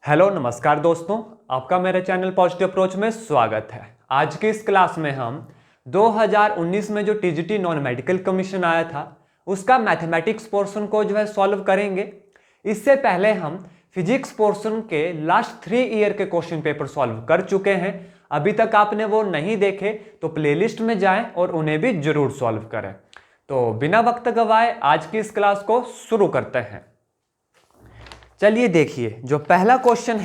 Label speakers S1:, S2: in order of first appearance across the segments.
S1: Hello नमस्कार दोस्तों, आपका मेरे चैनल पॉजिटिव अप्रोच में स्वागत है। आज की इस क्लास में हम 2019 में जो टीजीटी नॉन मेडिकल कमीशन आया था उसका मैथमेटिक्स पोर्शन को सॉल्व करेंगे। इससे पहले हम फिजिक्स पोर्शन के लास्ट 3 ईयर के क्वेश्चन पेपर सॉल्व कर चुके हैं। अभी तक आपने वो नहीं देखे तो प्लेलिस्ट में जाएं और उन्हें भी जरूर सॉल्व करें। तो बिना वक्त गवाए आज की इस क्लास को शुरू करते हैं। चलिए देखिए, जो पहला क्वेश्चन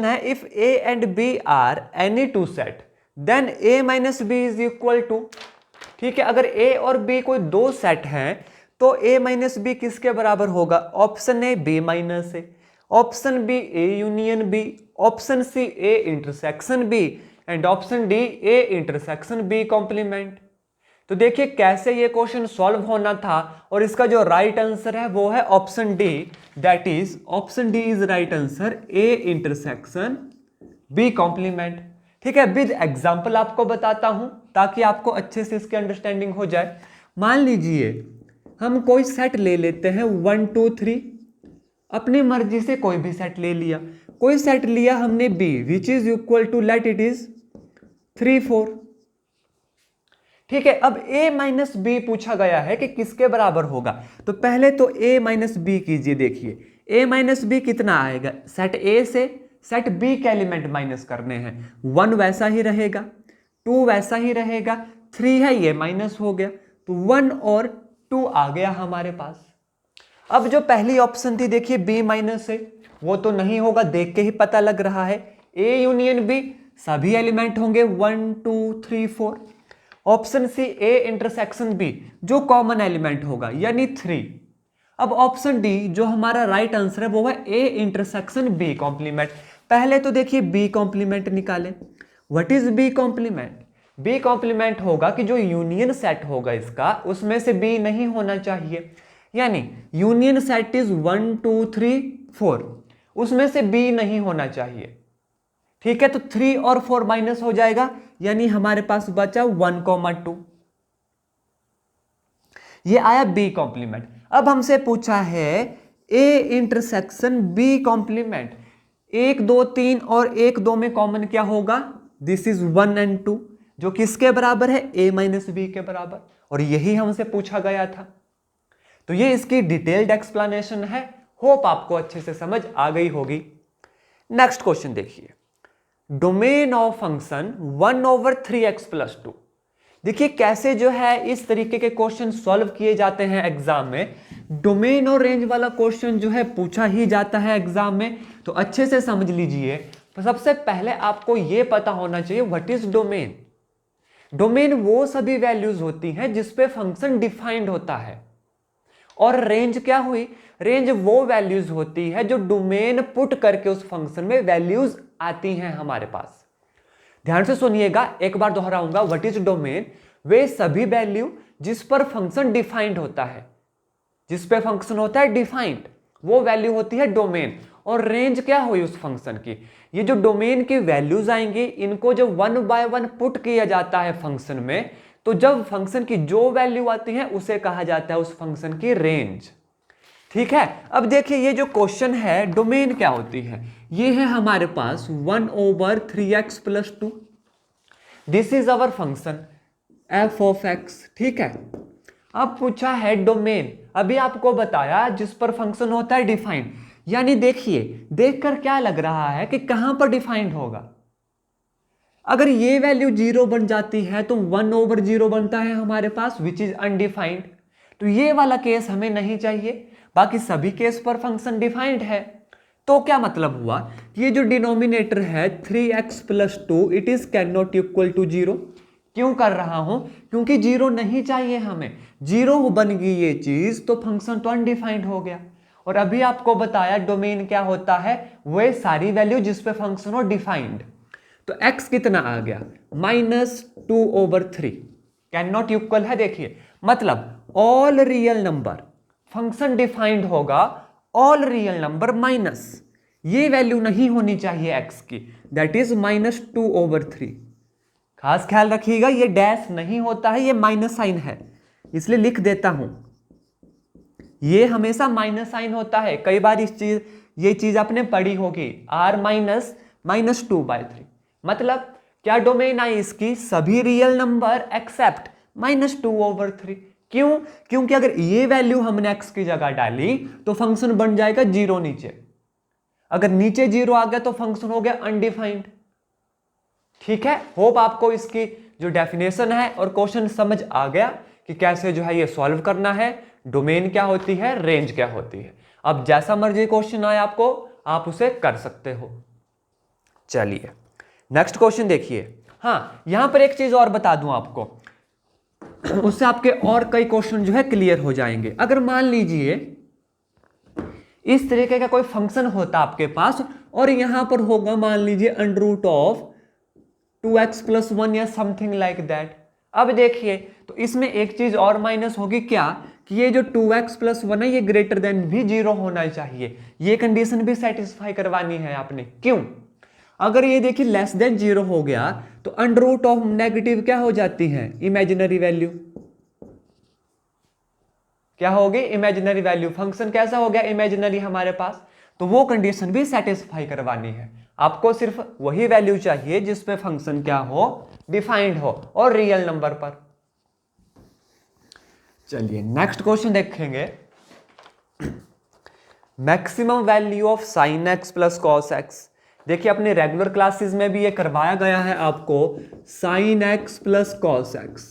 S1: है if a and b are any two set then a minus B is equal to. ठीक है, अगर a और b कोई दो सेट हैं तो a माइनस बी किसके बराबर होगा? Option A b minus A, option B a union b, option C a intersection b and option D a intersection b complement. तो देखिए कैसे ये क्वेश्चन सॉल्व होना था और इसका जो राइट आंसर है वो है option D, that is option D is right answer, A intersection B complement. ठीक है, विद एग्जांपल आपको बताता हूं ताकि आपको अच्छे से इसकी अंडरस्टैंडिंग हो जाए। मान लीजिए हम कोई सेट ले लेते हैं 1 2 3, अपनी मर्जी से कोई भी सेट ले लिया। कोई सेट लिया हमने B which is equal to, let it is 3 4। ठीक है, अब a माइनस बी पूछा गया है कि किसके बराबर होगा। तो पहले तो a माइनस बी कीजिए। देखिए a माइनस बी कितना आएगा, सेट a से सेट b के एलिमेंट माइनस करने हैं। 1 वैसा ही रहेगा, 2 वैसा ही रहेगा, 3 है ये माइनस हो गया, तो 1 और 2 आ गया हमारे पास। अब जो पहली ऑप्शन थी देखिए b माइनस ए, वो तो नहीं होगा, देख के ही पता लग रहा है। a यूनियन b सभी एलिमेंट होंगे 1 2 3 4। Option C A intersection B जो कॉमन एलिमेंट होगा यानी 3। अब ऑप्शन डी जो हमारा राइट आंसर है वो है ए इंटरसेक्शन बी कॉम्प्लीमेंट। पहले तो देखिए बी कॉम्प्लीमेंट निकालें। What is B complement? B complement होगा कि जो यूनियन सेट होगा इसका उसमें से बी नहीं होना चाहिए, यानी यूनियन सेट इज 1 2 3 4, उसमें से बी नहीं होना चाहिए। ठीक है, तो 3 और 4 माइनस हो जाएगा, यानी हमारे पास बचा 1 2। ये आया बी कॉम्प्लीमेंट। अब हमसे पूछा है ए इंटरसेक्शन बी कॉम्प्लीमेंट। 1 2 3 और 1 2 में कॉमन क्या होगा? दिस इज 1 एंड 2, जो किसके बराबर है? ए माइनस बी के बराबर, और यही हमसे पूछा गया था। तो ये इसकी डिटेल्ड एक्सप्लेनेशन है, होप आपको अच्छे से समझ आ गई होगी। नेक्स्ट क्वेश्चन देखिए, डोमेन ऑफ फंक्शन 1/3x + 2। देखिए कैसे जो है इस तरीके के क्वेश्चन सॉल्व किए जाते हैं एग्जाम में। डोमेन और रेंज वाला क्वेश्चन जो है पूछा ही जाता है एग्जाम में, तो अच्छे से समझ लीजिए। तो सबसे पहले आपको यह पता होना चाहिए व्हाट इज डोमेन। डोमेन वो सभी वैल्यूज होती हैं जिस पे फंक्शन डिफाइंड होता है, और रेंज क्या हुई? रेंज वो वैल्यूज होती है जो डोमेन पुट करके उस फंक्शन में वैल्यूज आती हैं हमारे पास। ध्यान से सुनिएगा, एक बार दोहराऊंगा, व्हाट इज डोमेन? वे सभी वैल्यू जिस पर फंक्शन डिफाइंड होता है, जिस पे फंक्शन होता है डिफाइंड, वो वैल्यू होती है डोमेन। और रेंज क्या हुई उस फंक्शन की? ये जो डोमेन की वैल्यूज आएंगी इनको जब 1 बाय 1 पुट किया जाता है फंक्शन में, तो जब फंक्शन की जो वैल्यू आती है उसे कहा जाता है उस फंक्शन की रेंज। ठीक है, अब देखिए ये जो क्वेश्चन है डोमेन क्या होती है, ये है हमारे पास 1/3x + 2। This is our function f of x। ठीक है, अब पूछा है डोमेन, अभी आपको बताया जिस पर फंक्शन होता है डिफाइंड, यानी देखिए देखकर क्या लग रहा है कि कहां पर डिफाइंड होगा। अगर ये वैल्यू 0 बन जाती है तो 1/0 बनता है हमारे पास, विच इज अनडिफाइंड। तो ये वाला केस हमें नहीं चाहिए, बाकी सभी केस पर फंक्शन डिफाइंड है। तो क्या मतलब हुआ? ये जो डिनोमिनेटर है 3x + 2 it is can not equal to 0। क्यों कर रहा हूं? क्योंकि 0 नहीं चाहिए हमें। 0 बन गई ये चीज तो फंक्शन तो अनडिफाइंड हो गया। और अभी आपको बताया डोमेन क्या होता है, वह सारी वैल्यू जिस पे फंक्शन हो डिफाइंड। तो x कितना आ गया? -2/3 कैन नॉट इक्वल है। देखिए मतलब all real number, function defined होगा ऑल रियल नंबर माइनस ये वैल्यू नहीं होनी चाहिए x की, दैट इज -2/3। खास ख्याल रखिएगा ये डैश नहीं होता है, ये माइनस साइन है, इसलिए लिख देता हूं। ये हमेशा माइनस साइन होता है। कई बार इस चीज ये चीज आपने पढ़ी होगी, r माइनस माइनस 2/3, मतलब क्या डोमेन आई इसकी, सभी रियल नंबर एक्सेप्ट -2/3। क्यों? क्योंकि अगर ये वैल्यू हमने x की जगह डाली तो फंक्शन बन जाएगा 0 नीचे, अगर नीचे 0 आ गया तो फंक्शन हो गया अनडिफाइंड। ठीक है, होप आपको इसकी जो डेफिनेशन है और क्वेश्चन समझ आ गया कि कैसे जो है ये सॉल्व करना है, डोमेन क्या होती है, रेंज क्या होती है। अब जैसा मर्जी क्वेश्चन आए आपको, आप उसे कर सकते हो। चलिए नेक्स्ट क्वेश्चन देखिए। हाँ, यहां पर एक चीज और बता दूं आपको, उससे आपके और कई क्वेश्चन जो है क्लियर हो जाएंगे। अगर मान लीजिए इस तरीके का कोई फंक्शन होता आपके पास और यहां पर होगा मान लीजिए √2x+1 या समथिंग लाइक दैट। अब देखिए तो इसमें एक चीज और माइनस होगी, क्या कि ये जो 2x+1 है ये ग्रेटर देन भी 0 होना चाहिए, ये कंडीशन भी सेटिस्फाई करवानी है आपने। क्यों? अगर ये देखिए लेस देन 0 हो गया तो √- क्या हो जाती है, इमेजिनरी वैल्यू। क्या होगी, इमेजिनरी वैल्यू। फंक्शन कैसा हो गया, इमेजिनरी हमारे पास, तो वो कंडीशन भी सेटिस्फाई करवानी है। आपको सिर्फ वही वैल्यू चाहिए जिसपे फंक्शन क्या हो, डिफाइंड हो और रियल नंबर पर। चलिए नेक्स्ट क्वेश्चन देखेंगे। Maximum value of sin x plus cos x। देखिए अपने रेगुलर क्लासेस में भी ये करवाया गया है आपको, sin x plus cos x।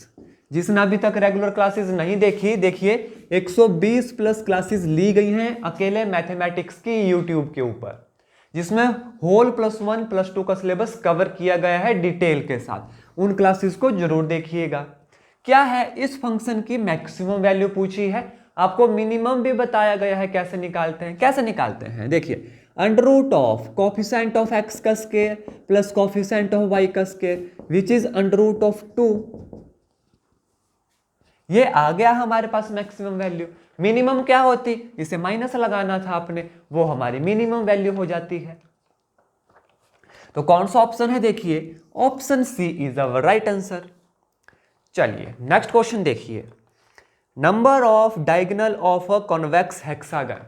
S1: जिसने अभी तक रेगुलर क्लासेस नहीं देखी, देखिए 120 प्लस क्लासेस ली गई हैं अकेले मैथमेटिक्स की यूट्यूब के ऊपर, जिसमें होल +1 +2 का सिलेबस कवर किया गया है डिटेल के साथ। उन क्लासेस को जरूर देखिएगा। क्या है, इस फंक्शन की मैक्सिमम वैल्यू पूछी है, आपको मिनिमम भी बताया गया है कैसे निकालते हैं। कैसे निकालते हैं, देखिए √ कोफिशिएंट ऑफ x का square plus coefficient of y का स्क्वायर विच इज √2। ये आ गया हमारे पास मैक्सिमम वैल्यू। मिनिमम क्या होती, इसे माइनस लगाना था आपने, वो हमारी मिनिमम वैल्यू हो जाती है। तो कौन सा ऑप्शन है, देखिए option C is our right answer. चलिए नेक्स्ट क्वेश्चन देखिए। Number of diagonal of a convex hexagon.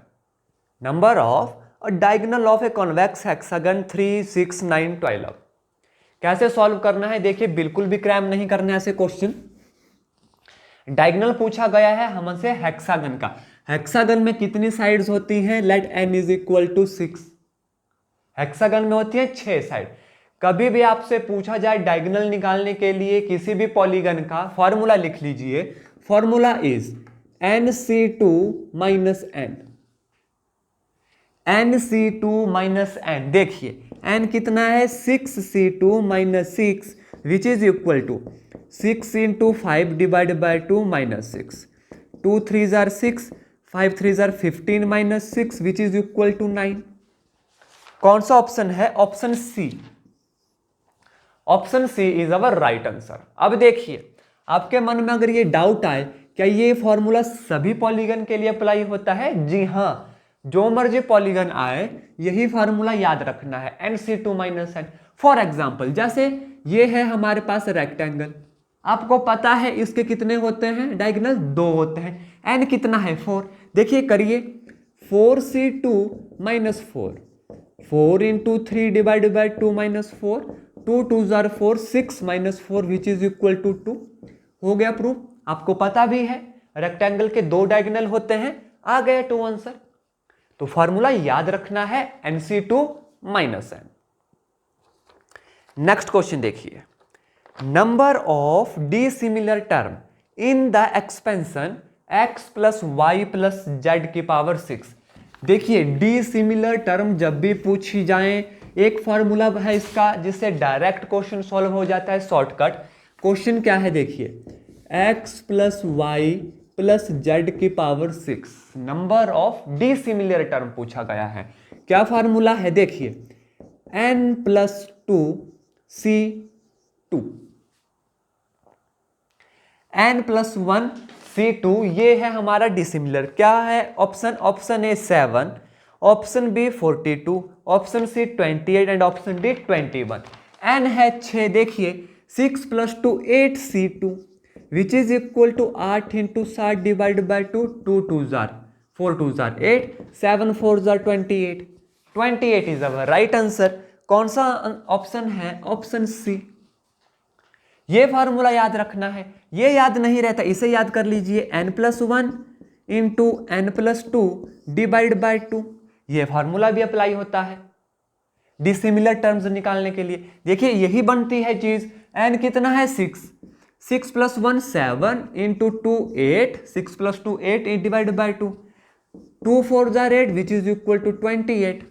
S1: Number of a diagonal of a convex hexagon 3, 6, 9, 12। कैसे सॉल्व करना है, देखिए बिल्कुल भी क्रैम नहीं करना है ऐसे क्वेश्चन। डायगोनल पूछा गया है हमसे हेक्सागन का। हेक्सागन में कितनी साइड्स होती हैं, लेट n = 6। हेक्सागन में होती है 6 साइड। कभी भी आपसे पूछा जाए डायगोनल निकालने के लिए किसी भी पॉलीगन का, फॉर्मूला लिख लीजिए, formula is nc2 - n। nc2 - n, देखिए n कितना है, 6c2 - 6 which is equal to 6 × 5 / 2 -6, 2 3s are 6, 5 3s are 15 -6 which is equal to 9। कौन सा ऑप्शन है, option C. Option C is our right answer. अब देखिए आपके मन में अगर ये डाउट आए क्या ये फॉर्मूला सभी पॉलीगन के लिए अप्लाई होता है, जी हाँ, जो मर्जी पॉलीगन आए यही फॉर्मूला याद रखना है, nc2 - n। फॉर एग्जाम्पल जैसे ये है हमारे पास रेक्टेंगल, आपको पता है इसके कितने होते हैं डायगोनल, 2 होते हैं, n कितना है 4। देखिए करिए 4c2 - 4, 4 × 3 / 2 -4, 2 2s are 4, 6 - 4 which is equal to 2। हो गया प्रूफ। आपको पता भी है रेक्टेंगल के 2 डायगोनल होते हैं, आ गया 2 आंसर। तो फॉर्मूला याद रखना है nc2 - n। नेक्स्ट क्वेश्चन देखिए। Number of dissimilar term in the expansion x + y + z⁻⁶। देखिए डिसिमिलर टर्म जब भी पूछी जाए, एक फॉर्मूला है इसका जिससे डायरेक्ट क्वेश्चन सॉल्व हो जाता है, शॉर्टकट। क्वेश्चन क्या है, देखिए x + y + z⁻⁶, number of dissimilar term पूछा गया है। क्या फॉर्मूला है, देखिए n + 2c2, n + 1c2, ये है हमारा डिसिमिलर। क्या है option, option A 7, option B 42, option C 28 and option D 21। n है 6, देखिए 6 + 2 8c2 which is equal to 8 × 7 / 2, 2 2s are 4, 2s are 8, 7 4s are 28। 28 is our right answer. कौन सा option है? Option C. ये फार्मूला याद रखना है, ये याद नहीं रहता इसे याद कर लीजिए, n+1 into n+2 divide by 2। ये फार्मूला भी अप्लाई होता है डिसिमिलर टर्म्स निकालने के लिए। देखिए यही बनती है चीज। n कितना है? 6, 6 + 1 7 इंटू 2 8, 6 + 2 8 डिवाइड बाई 2, 2 4 जार 8 विच इज इक्वल टू 28।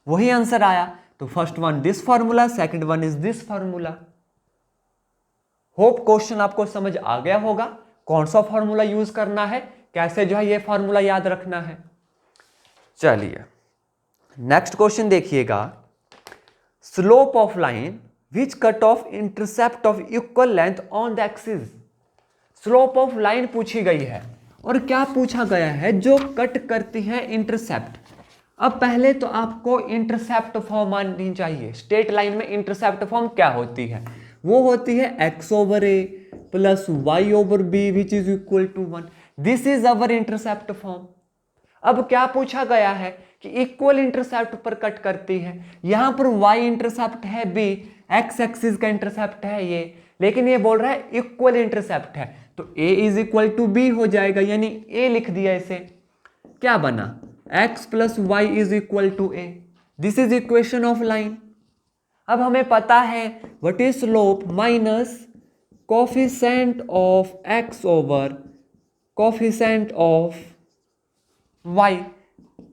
S1: वही आंसर आया। तो first one this formula, second one is this formula. Hope question आपको समझ आ गया होगा कौन सा फार्मूला यूज करना है, कैसे जो है ये फार्मूला याद रखना है। चलिए नेक्स्ट क्वेश्चन देखिएगा। Slope of line which cut off intercept of equal length on the axis. Slope of line पूछी गई है और क्या पूछा गया है? जो कट करती है इंटरसेप्ट। अब पहले तो आपको इंटरसेप्ट फॉर्म माननी चाहिए। स्ट्रेट लाइन में इंटरसेप्ट फॉर्म क्या होती है? वो होती है x/a plus y/b which is equal to 1। This is our intercept form. अब क्या पूछा गया है कि इक्वल इंटरसेप्ट पर कट करती है। यहां पर y इंटरसेप्ट है b, x एक्सिस का इंटरसेप्ट है ये, लेकिन ये बोल रहा है इक्वल इंटरसेप्ट है, तो a is equal to b हो जाएगा, यानी a लिख दिया इसे। क्या बना? x plus y is equal to a। This is equation of line. अब हमें पता है what is slope minus coefficient of x over coefficient of y,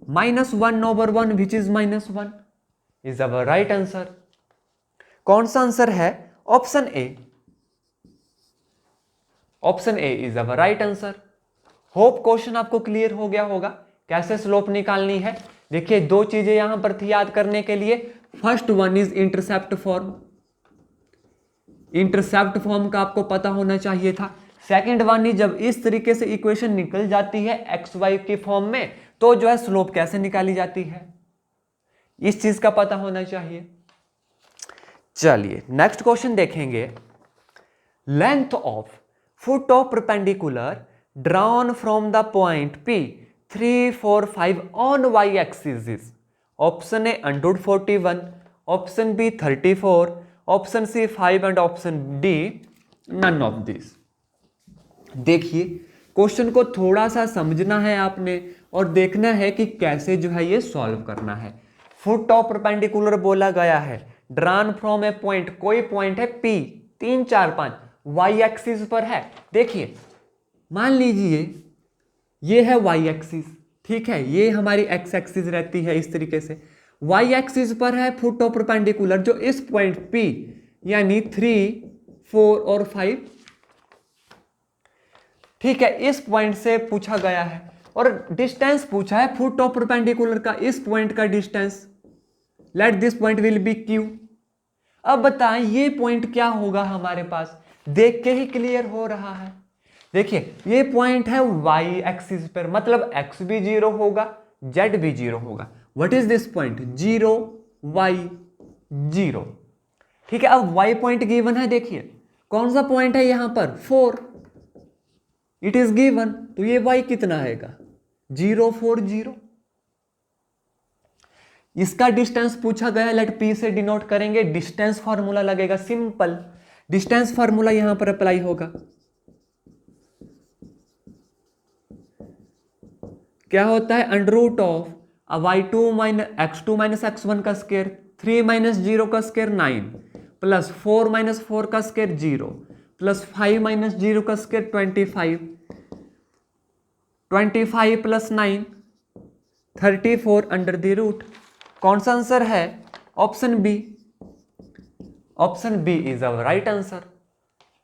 S1: -1/1 which is -1 is our right answer. कौन सा आंसर है? Option A. Option A is our right answer. Hope question आपको clear हो गया होगा कैसे स्लोप निकालनी है। देखिए दो चीजें यहां पर थी याद करने के लिए। First one is intercept form, intercept form का आपको पता होना चाहिए था। सेकंड वन इज जब इस तरीके से इक्वेशन निकल जाती है एक्स वाई के फॉर्म में, तो जो है स्लोप कैसे निकाली जाती है, इस चीज का पता होना चाहिए। चलिए नेक्स्ट क्वेश्चन देखेंगे। Length of foot of perpendicular drawn from the point P 3 4 5 on y axis is. Option A 141, option B 34, option C 5 and option D none of this. देखिए क्वेश्चन को थोड़ा सा समझना है आपने और देखना है कि कैसे जो है ये सॉल्व करना है। फुट ऑफ परपेंडिकुलर बोला गया है, ड्रॉन फ्रॉम ए पॉइंट, कोई पॉइंट है P 3 4 5 y एक्सिस पर है। देखिए मान लीजिए ये है y एक्सिस, ठीक है, ये हमारी x एक्सिस रहती है इस तरीके से। y एक्सिस पर है फुट ऑफ परपेंडिकुलर जो इस पॉइंट P यानी 3 4 और 5, ठीक है, इस पॉइंट से पूछा गया है और डिस्टेंस पूछा है फुट ऑफ परपेंडिकुलर का, इस पॉइंट का distance. Let this point will be Q। अब बताएं ये पॉइंट क्या होगा हमारे पास, देख के ही क्लियर हो रहा है। देखिए ये पॉइंट है y एक्सिस पर, मतलब x भी 0 होगा, z भी 0 होगा। What is this point? 0 y 0, ठीक है। अब y पॉइंट गिवन है, देखिए कौन सा पॉइंट है यहां पर 4, इट इज गिवन, तो ये y कितना आएगा 0 4 0। इसका डिस्टेंस पूछा गया, लेट p से डिनोट करेंगे, डिस्टेंस फार्मूला लगेगा, सिंपल डिस्टेंस फार्मूला यहां पर अप्लाई होगा। क्या होता है? Under root of y2 x2 - x1 का स्क्वायर, 3 - 0 का स्क्वायर 9, प्लस 4 - 4 का स्क्वायर 0, प्लस 5 - 0 का square 25, 25 plus 9 34 under the root. कौन सा आंसर है? Option B. Option B is our right answer.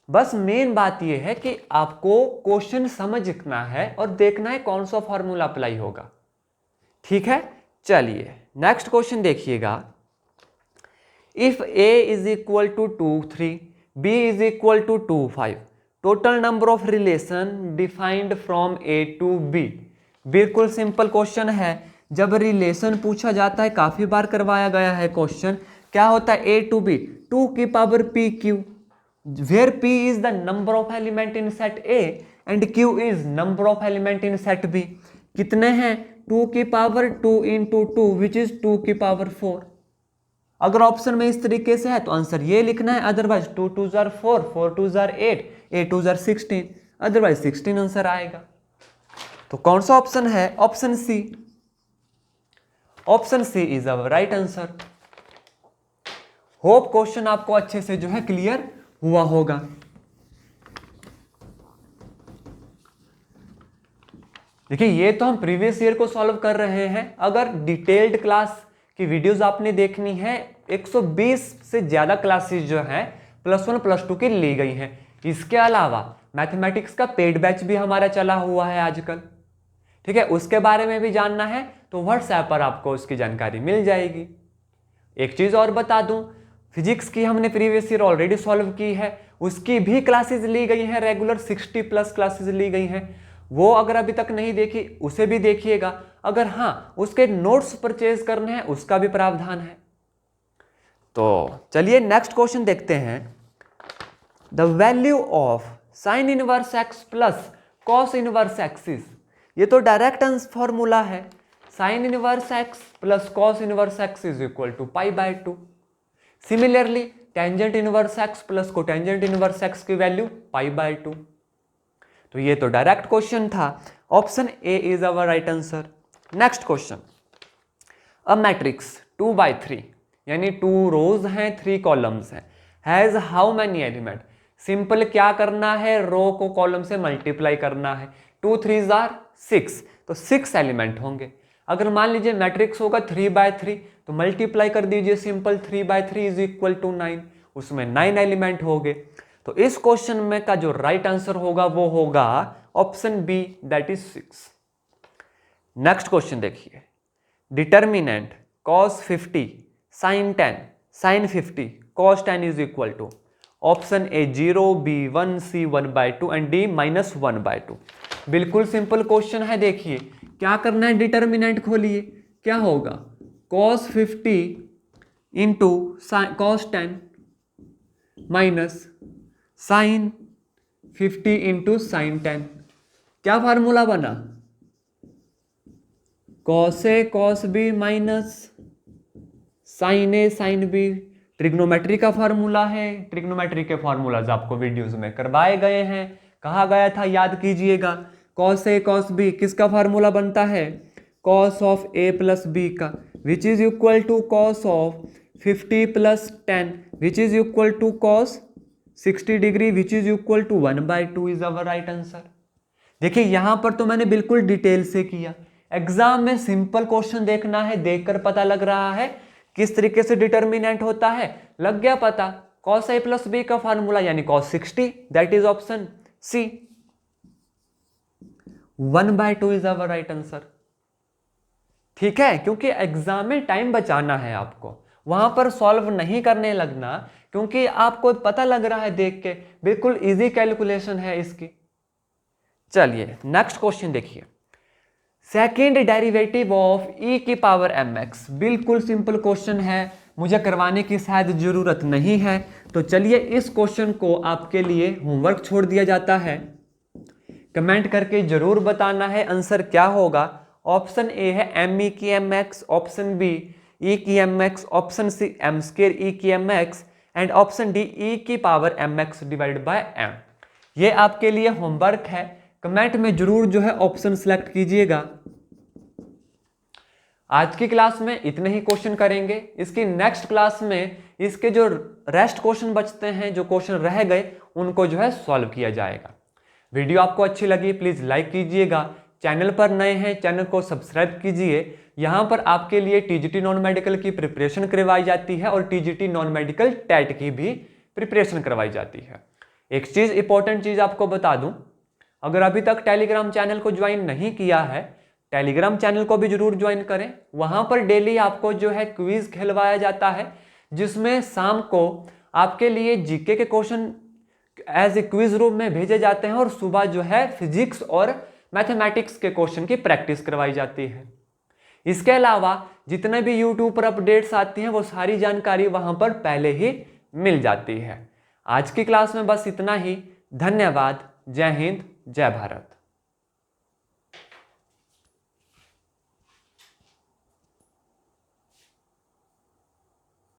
S1: बस मेन बात यह है कि आपको क्वेश्चन समझना है और देखना है कौन सा फॉर्मूला अप्लाई होगा, ठीक है। चलिए नेक्स्ट क्वेश्चन देखिएगा। If a is equal to 2 3, b is equal to 2 5, total number of relation defined from a to b। बिल्कुल सिंपल क्वेश्चन है। जब रिलेशन पूछा जाता है, काफी बार करवाया गया है क्वेश्चन, क्या होता है a टू b, 2 की power pq, where p is the number of element in set A and q is number of element in set B। कितने हैं 2 की पावर 2 इंटू 2 विच इज 2 की पावर 4। अगर ऑप्शन में इस तरीके से है तो आंसर ये लिखना है, अदरवाइज 2 2 जार 4, 4 2 जार 8, 8 2 जार 16, अदरवाइज 16 आंसर आएगा। तो कौन सा ऑप्शन है? Option C. Option C is our right answer. Hope question आपको अच्छे से जो है क्लियर हुआ होगा। देखिए ये तो हम प्रीवियस ईयर को सॉल्व कर रहे हैं। अगर डिटेल्ड क्लास की वीडियोस आपने देखनी है, 120 से ज्यादा क्लासेस जो हैं +1 +2 की ली गई हैं। इसके अलावा मैथमेटिक्स का पेड बैच भी हमारा चला हुआ है आजकल, ठीक है। उसके बारे में भी जानना है तो व्हाट्सएप पर आपको उसकी जानकारी मिल जाएगी। एक चीज और बता दूं, फिजिक्स की हमने प्रीवियस ईयर ऑलरेडी सॉल्व की है, उसकी भी क्लासेस ली गई हैं, रेगुलर 60+ क्लासेस ली गई हैं। वो अगर अभी तक नहीं देखी उसे भी देखिएगा। अगर हाँ उसके नोट्स परचेज करने हैं उसका भी प्रावधान है। तो चलिए नेक्स्ट क्वेश्चन देखते हैं। The value of sine inverse x plus cos inverse axis. ये तो डायरेक्ट फॉर्मूला है, sine inverse x plus cos inverse x is equal to π/2। Similarly tangent inverse x plus cotangent inverse x की value π/2। तो ये तो direct question था, option A is our right answer. Next question, a matrix 2/3 यानी 2 rows हैं 3 columns हैं, has how many element. Simple क्या करना है, रो को कॉलम से मल्टीप्लाई करना है। 2 3 जार 6, तो 6 एलिमेंट होंगे। अगर मान लीजिए मैट्रिक्स होगा 3/3 तो मल्टीप्लाई कर दीजिए सिंपल, 3/3 इज इक्वल टू 9, उसमें 9 एलिमेंट होंगे। तो इस क्वेश्चन में का जो राइट आंसर होगा वो होगा option B, that is 6। Next question देखिए, determinant cos 50 sin 10 sin 50 cos 10 is equal to option A 0, B 1, C 1/2 and D -1/2। बिल्कुल सिंपल क्वेश्चन है। देखिए क्या करना है, डिटर्मिनेंट खोलिए, क्या होगा cos 50 into cos 10 minus sine 50 into sine 10। क्या फार्मूला बना, cos A cos B minus sine A sine B। Trigonometry का फार्मूला है, ट्रिग्नोमेट्री के फार्मूलाज आपको वीडियोस में करवाए गए हैं। कहा गया था, याद कीजिएगा, cos A cos B किसका फार्मूला बनता है, cos of A plus B का, which is equal to cos of 50 + 10 which is equal to cos 60 degree which is equal to 1/2 is our right answer. देखिए यहां पर तो मैंने बिल्कुल डिटेल से किया। एग्जाम में सिंपल क्वेश्चन देखना है, देखकर पता लग रहा है किस तरीके से डिटर्मिनेंट होता है, लग गया पता। cos A + B का फार्मूला यानी cos 60, that is option C, 1/2 is our right answer. ठीक है, क्योंकि एग्जाम में टाइम बचाना है आपको, वहां पर सॉल्व नहीं करने लगना, क्योंकि आपको पता लग रहा है देख के, बिल्कुल इजी कैलकुलेशन है इसकी। चलिए नेक्स्ट क्वेश्चन देखिए, सेकेंड डेरिवेटिव ऑफ e की पावर mx। बिल्कुल सिंपल क्वेश्चन है, मुझे करवाने की शायद जरूरत नहीं है। तो चलिए इस क्वेश्चन को आपके लिए होमवर्क छोड़ दिया जाता है, कमेंट करके जरूर बताना है आंसर क्या होगा। ऑप्शन ए है m e की mx, ऑप्शन बी e की mx, option C m² e की mx and option D e की power mx divide by m। ये आपके लिए होमवर्क है, कमेंट में जरूर जो है ऑप्शन सेलेक्ट कीजिएगा। आज की क्लास में इतने ही क्वेश्चन करेंगे। इसकी नेक्स्ट क्लास में इसके जो रेस्ट क्वेश्चन बचते हैं, जो क्वेश्चन रह गए, उनको जो है सॉल्व किया जाएगा। वीडियो आपको अच्छी लगी प्लीज लाइक कीजिएगा, चैनल पर नए हैं चैनल को सब्सक्राइब कीजिए। यहाँ पर आपके लिए टीजीटी नॉन मेडिकल की प्रिपरेशन करवाई जाती है और टीजीटी नॉन मेडिकल टेट की भी प्रिपरेशन करवाई जाती है। एक चीज इंपॉर्टेंट चीज आपको बता दूं, अगर अभी तक टेलीग्राम चैनल को ज्वाइन नहीं किया है, टेलीग्राम चैनल को भी जरूर ज्वाइन करें। वहां पर डेली आपको जो है क्विज खेलवाया जाता है, जिसमें शाम को आपके लिए जीके के question as a quiz room में भेजे जाते हैं और सुबह जो है फिजिक्स और मैथमेटिक्स के क्वेश्चन की प्रैक्टिस करवाई जाती है। इसके अलावा जितने भी यूट्यूब पर अपडेट्स आती हैं वो सारी जानकारी वहां पर पहले ही मिल जाती है। आज की क्लास में बस इतना ही। धन्यवाद। जय हिंद, जय भारत।